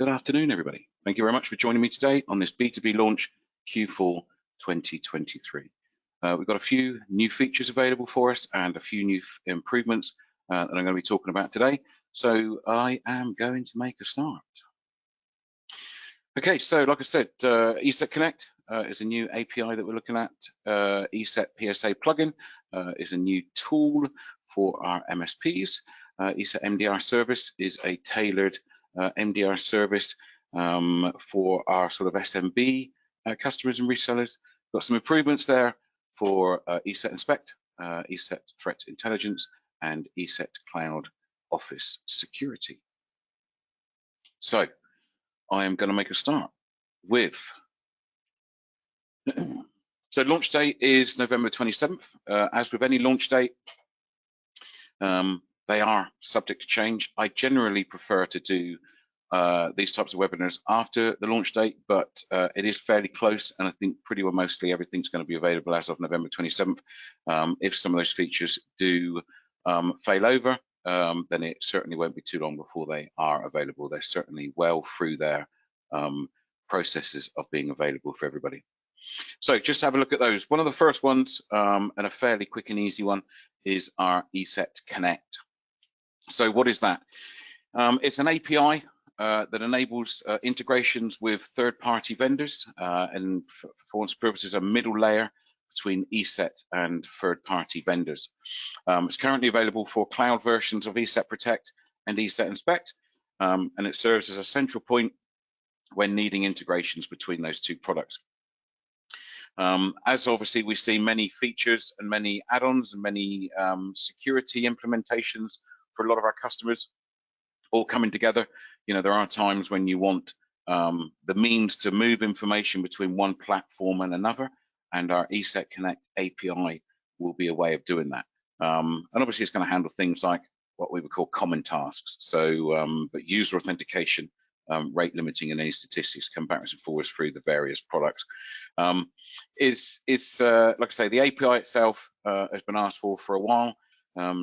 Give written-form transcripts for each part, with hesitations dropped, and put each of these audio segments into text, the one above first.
Good afternoon, everybody. Thank you very much for joining me today on this B2B launch Q4 2023. We've got a few new features available for us and a few new improvements that I'm going to be talking about today. So I am going to make a start. Okay, so like I said, ESET Connect is a new API that we're looking at. ESET PSA plugin is a new tool for our MSPs. ESET MDR service is a tailored MDR service for our sort of SMB customers and resellers. Got some improvements there for ESET Inspect, ESET Threat Intelligence, and ESET Cloud Office Security. So I am going to make a start with, so launch date is November 27th. As with any launch date, they are subject to change. I generally prefer to do these types of webinars after the launch date, but it is fairly close, and I think pretty well mostly everything's going to be available as of November 27th. If some of those features do fail over, then it certainly won't be too long before they are available. They're certainly well through their processes of being available for everybody. So just have a look at those. One of the first ones, and a fairly quick and easy one, is our ESET Connect. So what is that? It's an API that enables integrations with third-party vendors and for performance purposes, a middle layer between ESET and third-party vendors. It's currently available for cloud versions of ESET Protect and ESET Inspect, and it serves as a central point when needing integrations between those two products. As obviously we see many features and many add-ons and many security implementations for a lot of our customers all coming together. You know, there are times when you want the means to move information between one platform and another, and our ESET Connect API will be a way of doing that. And obviously it's going to handle things like what we would call common tasks. So, but user authentication, rate limiting, and any statistics come backwards and forwards through the various products. It's like I say, the API itself has been asked for a while.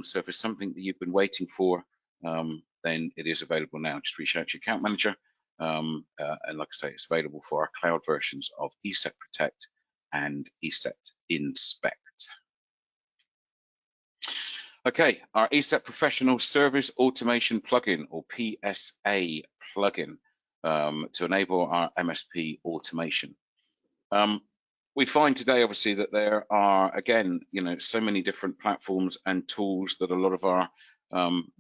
So if it's something that you've been waiting for, then it is available now. Just reach out to your account manager. And like I say, it's available for our cloud versions of ESET Protect and ESET Inspect. Okay, our ESET Professional Service Automation plugin, or PSA plugin, to enable our MSP automation. We find today, obviously, that there are, again, you know, so many different platforms and tools that a lot of our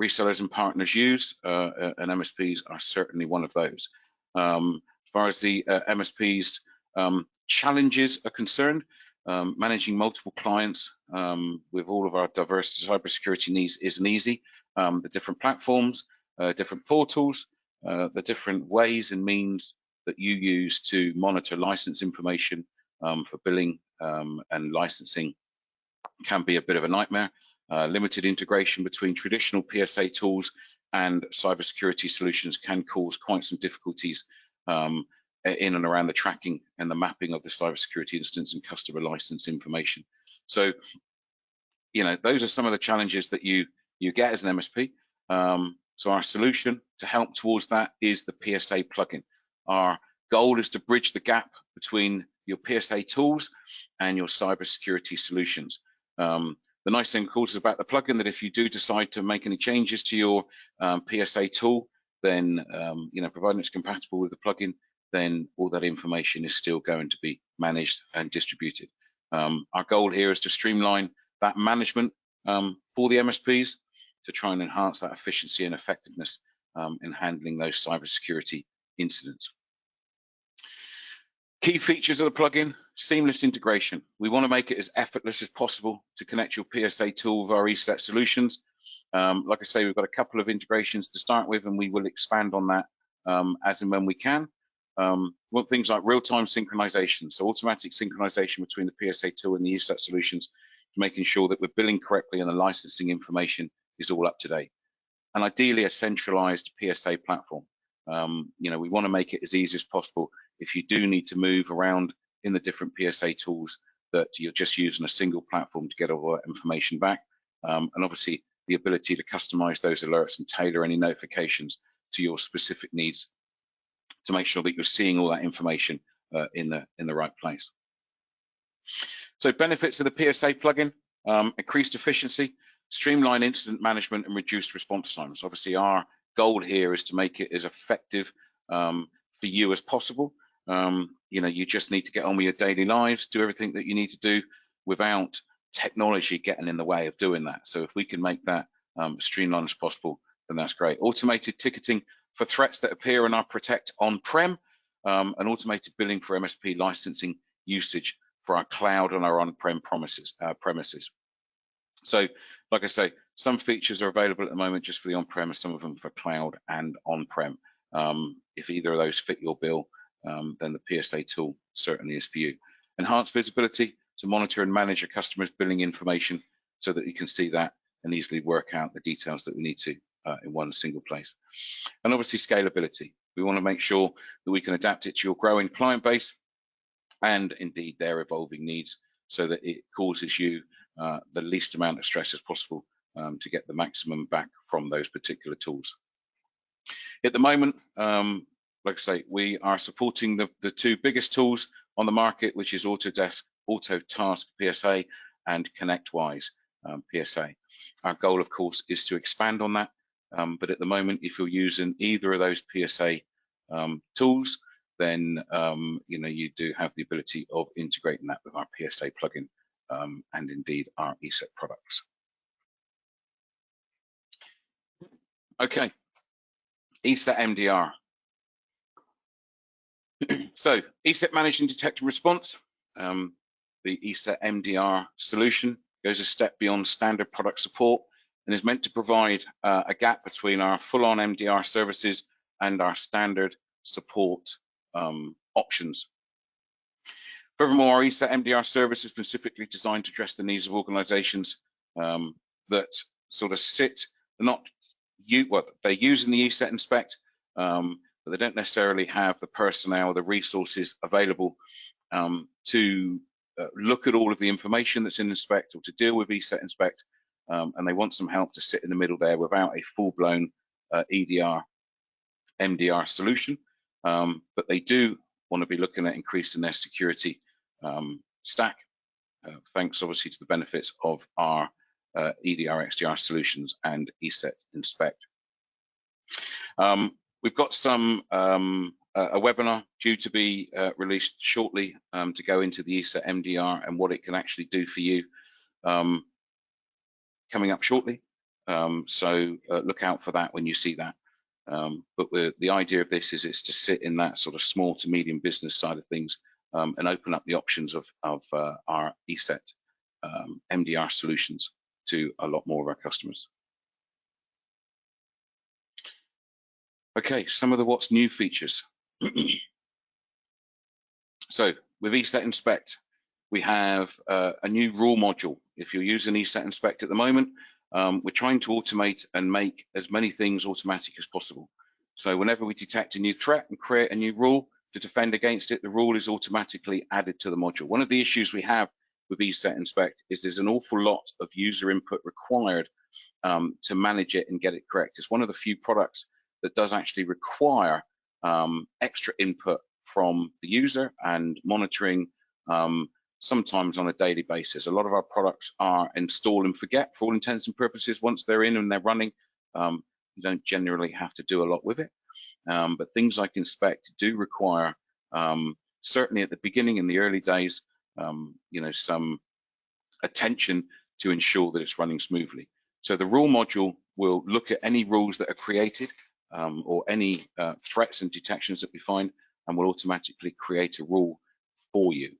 resellers and partners use, and MSPs are certainly one of those. As far as the MSPs challenges are concerned, managing multiple clients with all of our diverse cybersecurity needs isn't easy. The different platforms, different portals, the different ways and means that you use to monitor license information for billing and licensing can be a bit of a nightmare. Limited integration between traditional PSA tools and cybersecurity solutions can cause quite some difficulties in and around the tracking and the mapping of the cybersecurity instance and customer license information. So, you know, those are some of the challenges that you get as an MSP. So our solution to help towards that is the PSA plugin. Our goal is to bridge the gap between your PSA tools and your cybersecurity solutions. The nice thing, of course, is about the plugin that if you do decide to make any changes to your PSA tool, then you know, providing it's compatible with the plugin, then all that information is still going to be managed and distributed. Our goal here is to streamline that management for the MSPs to try and enhance that efficiency and effectiveness in handling those cybersecurity incidents. Key features of the plugin: seamless integration. We want to make it as effortless as possible to connect your PSA tool with our ESET solutions. Like I say, we've got a couple of integrations to start with, and we will expand on that as and when we can. We want things like real-time synchronization, so automatic synchronization between the PSA tool and the ESET solutions, making sure that we're billing correctly and the licensing information is all up to date. And ideally, a centralized PSA platform. You know, we want to make it as easy as possible. If you do need to move around in the different PSA tools, that you're just using a single platform to get all that information back. And obviously, the ability to customize those alerts and tailor any notifications to your specific needs to make sure that you're seeing all that information in the right place. So benefits of the PSA plugin: increased efficiency, streamline incident management, and reduced response times. Obviously, our goal here is to make it as effective for you as possible. You just need to get on with your daily lives, do everything that you need to do without technology getting in the way of doing that. So if we can make that as streamlined as possible, then that's great. Automated ticketing for threats that appear in our Protect on-prem, and automated billing for MSP licensing usage for our cloud and our on-prem premises. So, like I say, some features are available at the moment just for the on-prem, some of them for cloud and on-prem. If either of those fit your bill, then the PSA tool certainly is for you. Enhanced visibility to monitor and manage your customers' billing information so that you can see that and easily work out the details that we need to in one single place. And obviously scalability. We want to make sure that we can adapt it to your growing client base and indeed their evolving needs so that it causes you the least amount of stress as possible to get the maximum back from those particular tools. At the moment, like I say, we are supporting the two biggest tools on the market, which is Autotask PSA and ConnectWise PSA. Our goal, of course, is to expand on that. But at the moment, if you're using either of those PSA tools, then you do have the ability of integrating that with our PSA plugin and indeed our ESET products. Okay, ESET MDR. So ESET Manage and Detect and Response, the ESET MDR solution goes a step beyond standard product support and is meant to provide a gap between our full-on MDR services and our standard support options. Furthermore, our ESET MDR service has been specifically designed to address the needs of organizations that sort of they're using the ESET Inspect, but they don't necessarily have the personnel, the resources available to look at all of the information that's in Inspect or to deal with ESET Inspect, and they want some help to sit in the middle there without a full-blown EDR MDR solution. But they do want to be looking at increasing their security stack, thanks obviously to the benefits of our EDR XDR solutions and ESET Inspect. We've got a webinar due to be released shortly to go into the ESET MDR and what it can actually do for you coming up shortly. So look out for that when you see that. But the idea of this is it's to sit in that sort of small to medium business side of things and open up the options of our ESET MDR solutions to a lot more of our customers. Okay, some of the what's new features. So with ESET Inspect, we have a new rule module. If you're using ESET Inspect at the moment, we're trying to automate and make as many things automatic as possible. So whenever we detect a new threat and create a new rule to defend against it, the rule is automatically added to the module. One of the issues we have with ESET Inspect is there's an awful lot of user input required to manage it and get it correct. It's one of the few products that does actually require extra input from the user and monitoring sometimes on a daily basis. A lot of our products are install and forget for all intents and purposes. Once they're in and they're running, you don't generally have to do a lot with it. But things like Inspect do require, certainly at the beginning in the early days, some attention to ensure that it's running smoothly. So the rule module will look at any rules that are created or any threats and detections that we find, and will automatically create a rule for you.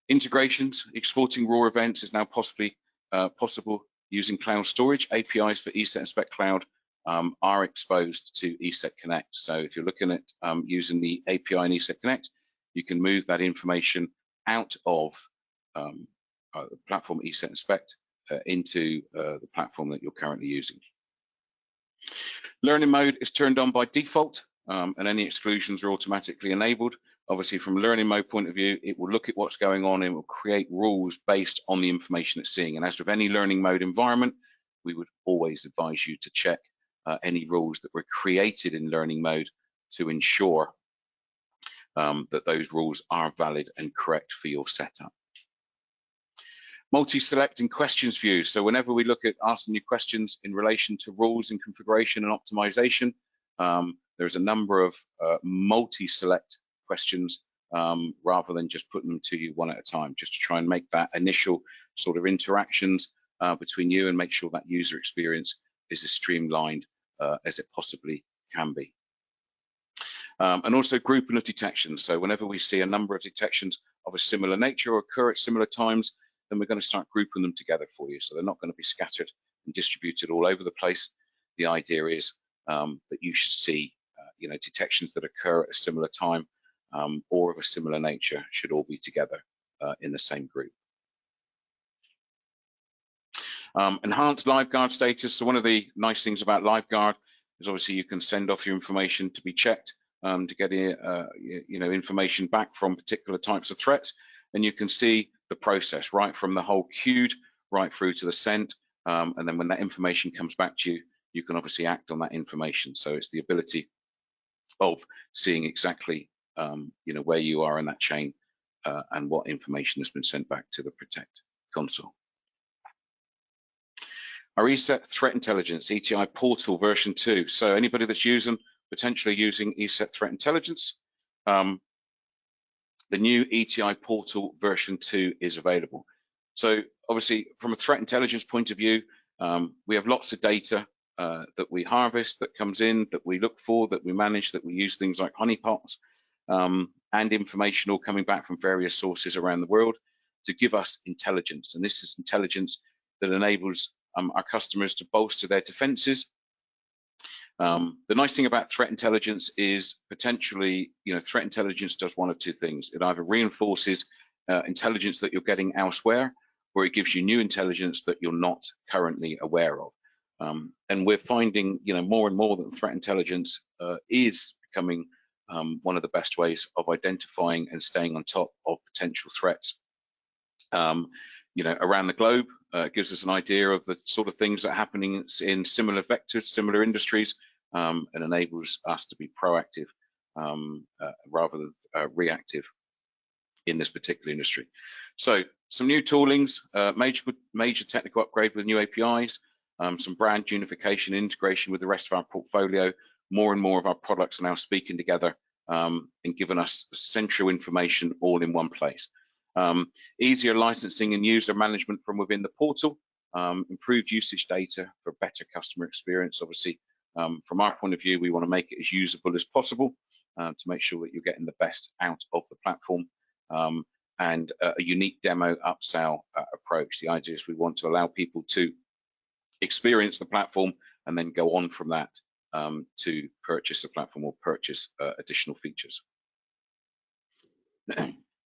Integrations, exporting raw events is now possible using cloud storage. APIs for ESET Inspect Cloud are exposed to ESET Connect. So if you're looking at using the API in ESET Connect, you can move that information out of the platform ESET Inspect into the platform that you're currently using. Learning mode is turned on by default, and any exclusions are automatically enabled. Obviously, from a learning mode point of view, it will look at what's going on and will create rules based on the information it's seeing. And as with any learning mode environment, we would always advise you to check any rules that were created in learning mode to ensure that those rules are valid and correct for your setup. Multi-select and questions view. So whenever we look at asking you questions in relation to rules and configuration and optimization, there's a number of multi-select questions rather than just putting them to you one at a time, just to try and make that initial sort of interactions between you and make sure that user experience is as streamlined as it possibly can be. And also grouping of detections. So whenever we see a number of detections of a similar nature or occur at similar times, then we're going to start grouping them together for you. So they're not going to be scattered and distributed all over the place. The idea is that you should see detections that occur at a similar time or of a similar nature should all be together in the same group. Enhanced LiveGuard status. So one of the nice things about LiveGuard is obviously you can send off your information to be checked to get information back from particular types of threats, and you can see the process right from the whole queued right through to the sent, and then when that information comes back to you, you can obviously act on that information. So it's the ability of seeing exactly where you are in that chain and what information has been sent back to the Protect console. Our ESET Threat Intelligence ETI Portal version 2. So anybody that's potentially using ESET Threat Intelligence, the new ETI Portal version 2 is available. So obviously from a threat intelligence point of view, we have lots of data that we harvest, that comes in, that we look for, that we manage, that we use things like honeypots and information all coming back from various sources around the world to give us intelligence. And this is intelligence that enables our customers to bolster their defenses. The nice thing about threat intelligence is potentially, threat intelligence does one of two things. It either reinforces intelligence that you're getting elsewhere, or it gives you new intelligence that you're not currently aware of. And we're finding, more and more that threat intelligence is becoming one of the best ways of identifying and staying on top of potential threats. Around the globe, it gives us an idea of the sort of things that are happening in similar vectors, similar industries, and enables us to be proactive rather than reactive in this particular industry. So some new toolings, major technical upgrade with new APIs, some brand unification, integration with the rest of our portfolio. More and more of our products are now speaking together and giving us central information all in one place. Easier licensing and user management from within the portal, improved usage data for better customer experience. Obviously, from our point of view, we want to make it as usable as possible to make sure that you're getting the best out of the platform, and a unique demo upsell approach. The idea is we want to allow people to experience the platform and then go on from that to purchase the platform or purchase additional features.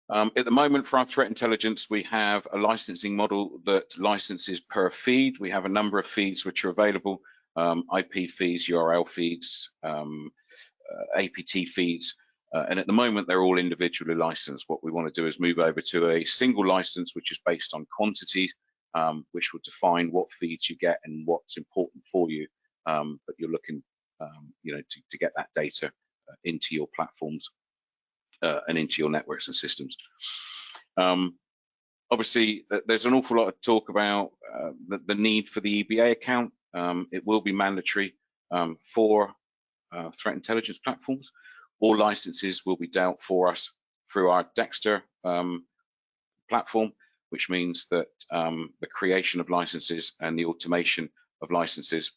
At the moment, for our threat intelligence, we have a licensing model that licenses per feed. We have a number of feeds which are available, IP feeds, URL feeds, APT feeds, and at the moment they're all individually licensed. What we want to do is move over to a single license which is based on quantity, which will define what feeds you get and what's important for you, that you're looking to get that data into your platforms and into your networks and systems. Obviously, there's an awful lot of talk about the need for the EBA account. It will be mandatory for threat intelligence platforms. All licenses will be dealt for us through our Dexter platform, which means that the creation of licenses and the automation of licenses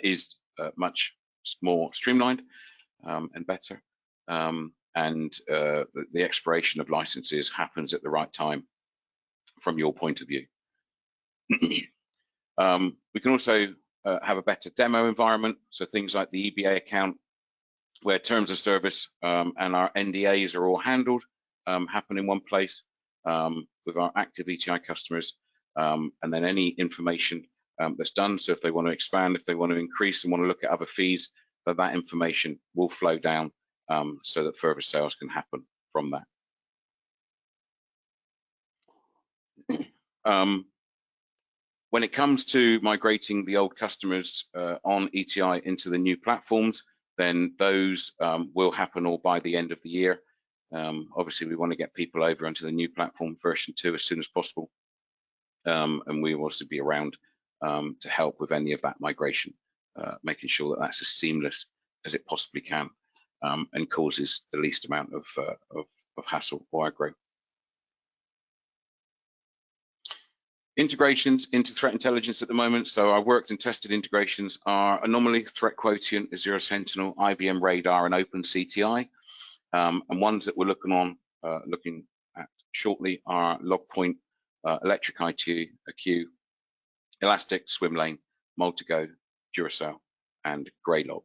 is much more streamlined and better. And the expiration of licenses happens at the right time from your point of view. We can also have a better demo environment, so things like the EBA account, where terms of service and our NDAs are all handled, happen in one place with our active ETI customers, and then any information that's done, so if they want to expand, if they want to increase and want to look at other fees, that information will flow down so that further sales can happen from that. When it comes to migrating the old customers on ETI into the new platforms, then those will happen all by the end of the year. Obviously, we want to get people over onto the new platform version 2 as soon as possible. And we will also be around to help with any of that migration, making sure that that's as seamless as it possibly can and causes the least amount of hassle or aggro. Integrations into threat intelligence at the moment. So our worked and tested integrations are Anomaly, Threat Quotient, Azure Sentinel, IBM Radar, and OpenCTI. And ones that we're looking at shortly are Logpoint, Electric IQ, Elastic, Swimlane, Multigo, Duracell, and Greylog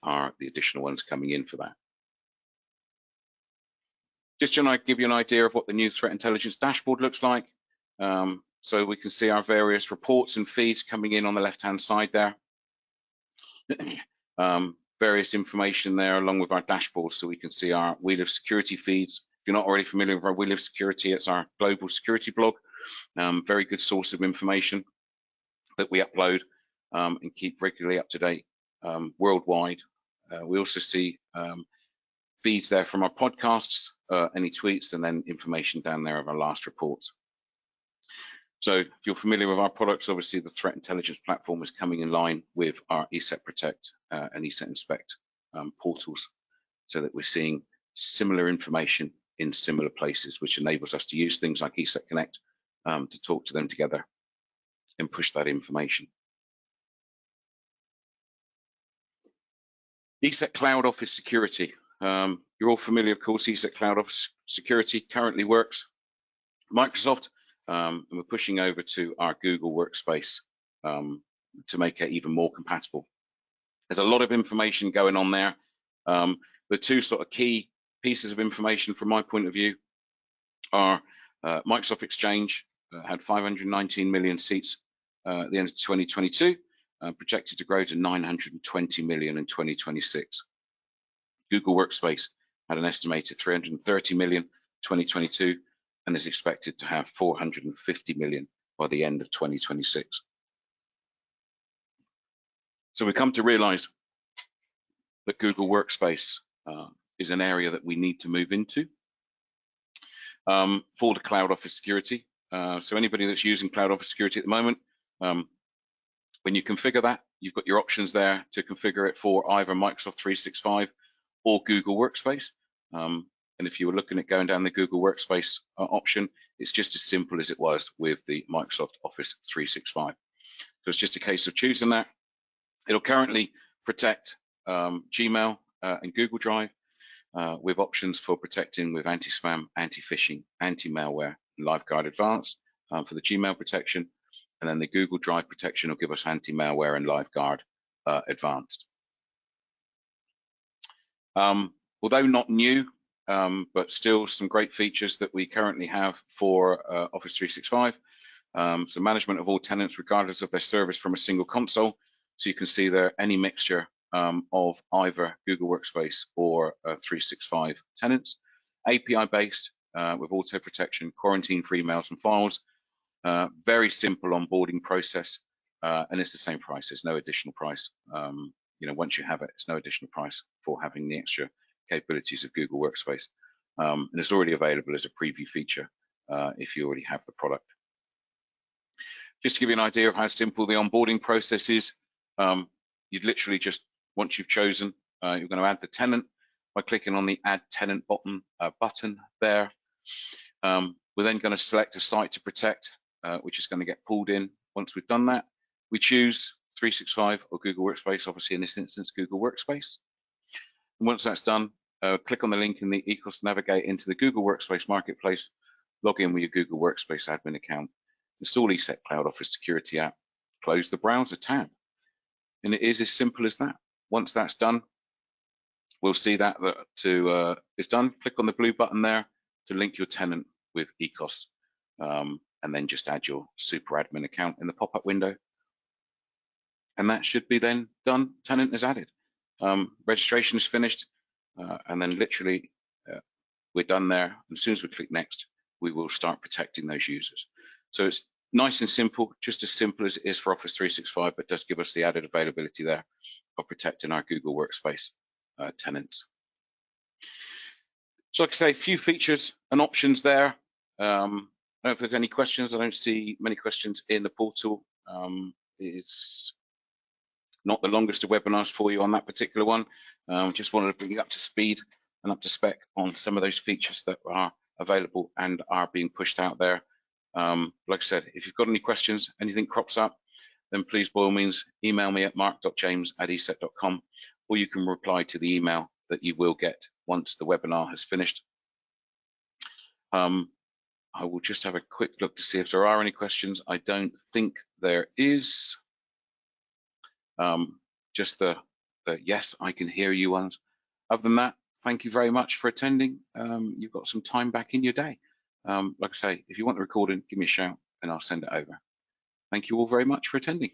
are the additional ones coming in for that. Just to give you an idea of what the new threat intelligence dashboard looks like. So we can see our various reports and feeds coming in on the left-hand side there. Various information there along with our dashboard, so we can see our We Live Security feeds. If you're not already familiar with our We Live Security, it's our global security blog. Very good source of information that we upload and keep regularly up to date worldwide. We also see feeds there from our podcasts, any tweets, and then information down there of our last reports. So if you're familiar with our products, obviously the threat intelligence platform is coming in line with our ESET Protect and ESET Inspect portals, so that we're seeing similar information in similar places, which enables us to use things like ESET Connect to talk to them together and push that information. ESET Cloud Office Security. You're all familiar, of course, ESET Cloud Office Security currently works Microsoft, and we're pushing over to our Google Workspace to make it even more compatible. There's a lot of information going on there. The two sort of key pieces of information from my point of view are Microsoft Exchange had 519 million seats at the end of 2022, projected to grow to 920 million in 2026. Google Workspace had an estimated 330 million in 2022 and is expected to have 450 million by the end of 2026. So we come to realize that Google Workspace is an area that we need to move into for the Cloud Office Security. So anybody that's using Cloud Office Security at the moment, when you configure that, you've got your options there to configure it for either Microsoft 365 or Google Workspace. And if you were looking at going down the Google Workspace option, it's just as simple as it was with the Microsoft Office 365. So it's just a case of choosing that. It'll currently protect Gmail and Google Drive with options for protecting with anti-spam, anti-phishing, anti-malware, and LifeGuard Advanced for the Gmail protection. And then the Google Drive protection will give us anti-malware and LifeGuard Advanced. Although not new, but still some great features that we currently have for Office 365. So management of all tenants regardless of their service from a single console. So you can see there any mixture of either Google Workspace or 365 tenants. API based with auto protection, quarantine free emails and files. Very simple onboarding process, and it's the same price. There's no additional price. You know, once you have it, it's no additional price for having the extra capabilities of Google Workspace, and it's already available as a preview feature if you already have the product. Just to give you an idea of how simple the onboarding process is, you'd literally just, once you've chosen, you're going to add the tenant by clicking on the Add Tenant button there. We're then going to select a site to protect, which is going to get pulled in. Once we've done that, we choose 365 or Google Workspace, obviously in this instance, Google Workspace. And once that's done, click on the link in the ECOS to navigate into the Google Workspace Marketplace, log in with your Google Workspace admin account, install ESET Cloud Office Security app, close the browser tab. And it is as simple as that. Once that's done, we'll see that it's done. Click on the blue button there to link your tenant with ECOS, and then just add your super admin account in the pop-up window. And that should be then done. Tenant is added. Registration is finished, and then literally we're done there. And as soon as we click next, we will start protecting those users. So it's Nice and simple, just as simple as it is for Office 365, but does give us the added availability there of protecting our Google Workspace tenants. So like I say, a few features and options there. I don't know if there's any questions. I don't see many questions in the portal. It's not the longest of webinars for you on that particular one. Just wanted to bring you up to speed and up to spec on some of those features that are available and are being pushed out there. Like I said, if you've got any questions, anything crops up, then please, by all means, email me at mark.james@eset.com, or you can reply to the email that you will get once the webinar has finished. I will just have a quick look to see if there are any questions. I don't think there is. Just the yes, I can hear you ones. Other than that, thank you very much for attending. You've got some time back in your day. Like I say, if you want the recording, give me a shout and I'll send it over. Thank you all very much for attending.